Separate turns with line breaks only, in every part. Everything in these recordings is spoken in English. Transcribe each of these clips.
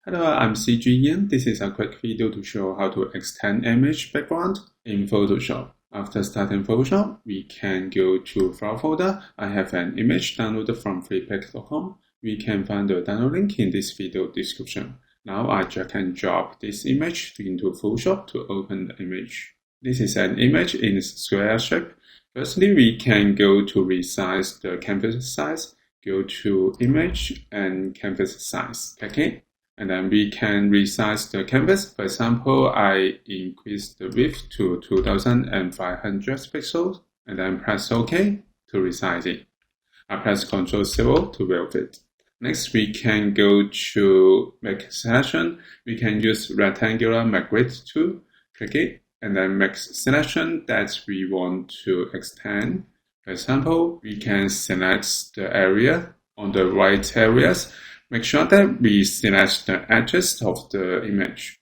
Hello, I'm CG Ian. This is a quick video to show how to extend image background in Photoshop. After starting Photoshop, we can go to File folder. I have an image downloaded from freepik.com. We can find the download link in this video description. Now I drag and drop this image into Photoshop to open the image. This is an image in square shape. Firstly, we can go to resize the canvas size, go to image and canvas size. Okay. And then we can resize the canvas. For example, I increase the width to 2500 pixels and then press OK to resize it. I press Ctrl 0 to move it. Next, we can go to make selection. We can use rectangular migrate tool, click it, and then make selection that we want to extend. For example, we can select the area on the right areas. Make sure that we select the edges of the image.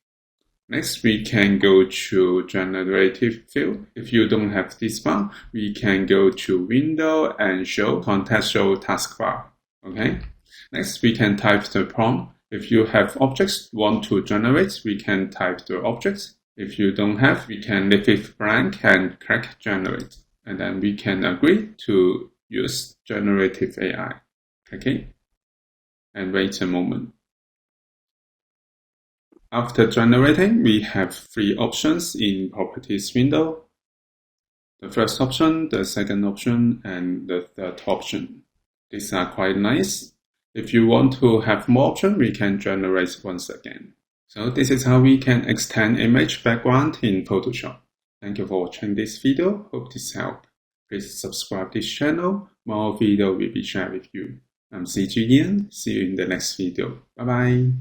Next, we can go to Generative Fill. If you don't have this one, we can go to Window and show Contextual Task Bar. Okay. Next, we can type the prompt. If you have objects you want to generate, we can type the objects. If you don't have, we can leave it blank and click Generate. And then we can agree to use Generative AI. Okay. And wait a moment. After generating, we have three options in Properties window. The first option, the second option, and the third option. These are quite nice. If you want to have more options, we can generate once again. So this is how we can extend image background in Photoshop. Thank you for watching this video. Hope this helped. Please subscribe this channel. More video will be shared with you. I'm CG Ian. See you in the next video. Bye bye.